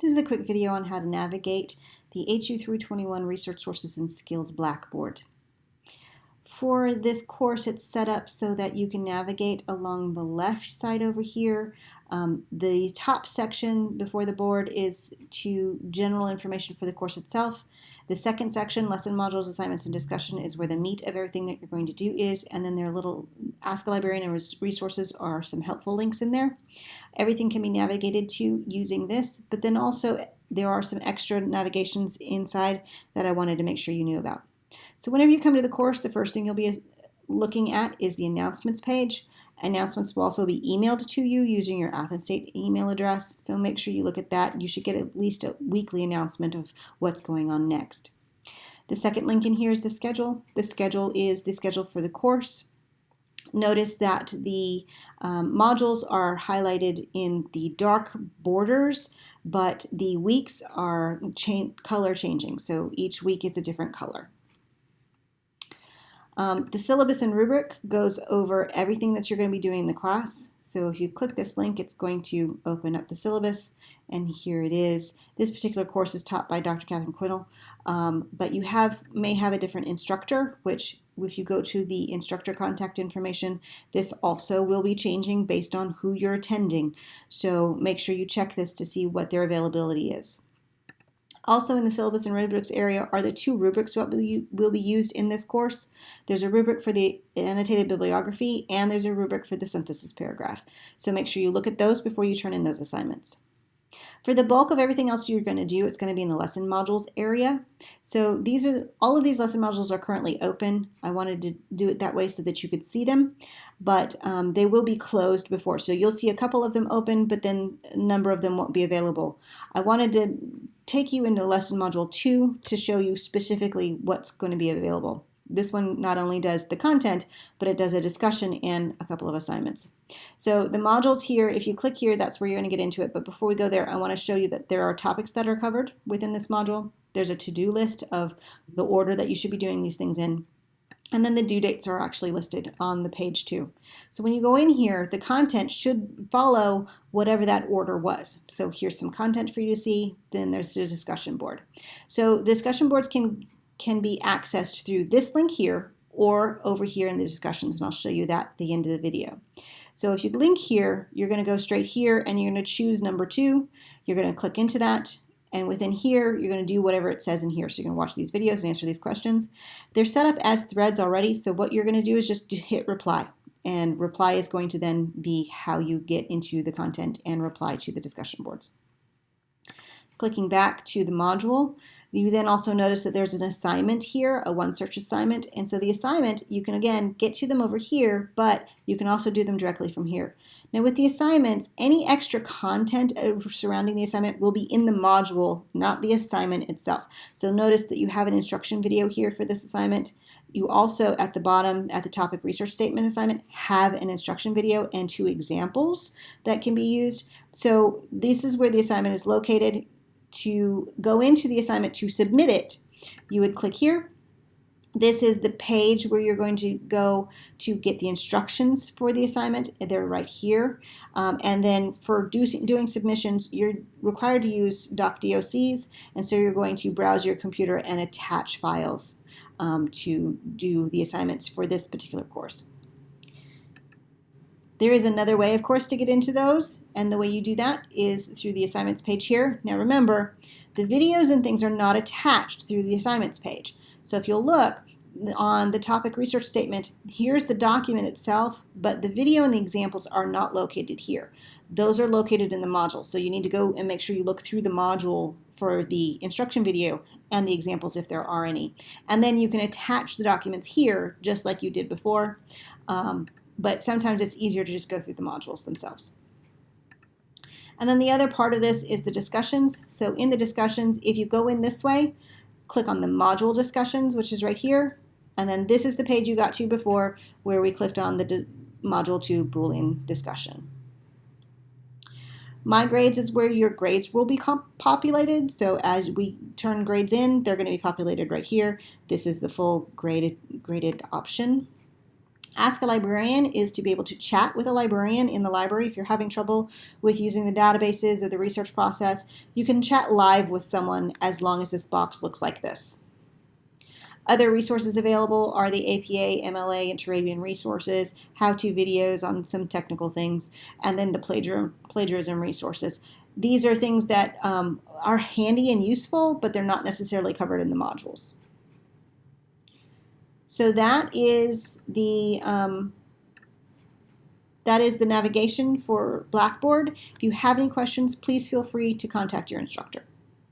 This is a quick video on how to navigate the HU 321 Research Sources and Skills Blackboard. For this course, it's set up so that you can navigate along the left side over here. The top section before the board is to general information for the course itself. The second section, lesson modules, assignments, and discussion, is where the meat of everything that you're going to do is, and then there are little Ask a Librarian and resources are some helpful links in there. Everything can be navigated to using this, but then also there are some extra navigations inside that I wanted to make sure you knew about. So whenever you come to the course, the first thing you'll be looking at is the announcements page. Announcements will also be emailed to you using your Athens State email address, so make sure you look at that. You should get at least a weekly announcement of what's going on next. The second link in here is the schedule. The schedule is the schedule for the course. Notice that the modules are highlighted in the dark borders, but the weeks are color changing, so each week is a different color. The syllabus and rubric goes over everything that you're going to be doing in the class. So if you click this link, it's going to open up the syllabus, and here it is. This particular course is taught by Dr. Catherine Quinnell, but you may have a different instructor, which if you go to the instructor contact information, this also will be changing based on who you're attending. So make sure you check this to see what their availability is. Also in the syllabus and rubrics area are the two rubrics that will be used in this course. There's a rubric for the annotated bibliography, and there's a rubric for the synthesis paragraph. So make sure you look at those before you turn in those assignments. For the bulk of everything else you're going to do, it's going to be in the lesson modules area. So all of these lesson modules are currently open. I wanted to do it that way so that you could see them, but they will be closed before. So you'll see a couple of them open, but then a number of them won't be available. I wanted to take you into lesson module 2 to show you specifically what's going to be available. This one not only does the content, but it does a discussion and a couple of assignments. So the modules here, if you click here, that's where you're going to get into it. But before we go there, I want to show you that there are topics that are covered within this module. There's a to-do list of the order that you should be doing these things in. And then the due dates are actually listed on the page too. So when you go in here, the content should follow whatever that order was. So here's some content for you to see. Then there's the discussion board. So discussion boards can be accessed through this link here or over here in the discussions, and I'll show you that at the end of the video. So if you link here, you're going to go straight here and you're going to choose number 2. You're going to click into that. And within here, you're going to do whatever it says in here. So you're going to watch these videos and answer these questions. They're set up as threads already. So what you're going to do is just hit reply. And reply is going to then be how you get into the content and reply to the discussion boards. Clicking back to the module, you then also notice that there's an assignment here, a OneSearch assignment. And so the assignment, you can again get to them over here, but you can also do them directly from here. Now with the assignments, any extra content surrounding the assignment will be in the module, not the assignment itself. So notice that you have an instruction video here for this assignment. You also, at the bottom, at the topic research statement assignment, have an instruction video and 2 examples that can be used. So this is where the assignment is located. To go into the assignment to submit it, you would click here. This is the page where you're going to go to get the instructions for the assignment. They're right here. And then for doing submissions, you're required to use DocDocs, and so you're going to browse your computer and attach files to do the assignments for this particular course. There is another way, of course, to get into those, and the way you do that is through the assignments page here. Now remember, the videos and things are not attached through the assignments page. So if you'll look on the topic research statement, here's the document itself, but the video and the examples are not located here. Those are located in the module, so you need to go and make sure you look through the module for the instruction video and the examples if there are any. And then you can attach the documents here just like you did before. But sometimes it's easier to just go through the modules themselves. And then the other part of this is the discussions. So in the discussions, if you go in this way, click on the module discussions, which is right here. And then this is the page you got to before where we clicked on the module 2 Boolean discussion. My grades is where your grades will be populated. So as we turn grades in, they're going to be populated right here. This is the full graded option. Ask a Librarian is to be able to chat with a librarian in the library. If you're having trouble with using the databases or the research process, you can chat live with someone as long as this box looks like this. Other resources available are the APA, MLA, and Turabian resources, how-to videos on some technical things, and then the plagiarism resources. These are things that are handy and useful, but they're not necessarily covered in the modules. So that is the navigation for Blackboard. If you have any questions, please feel free to contact your instructor.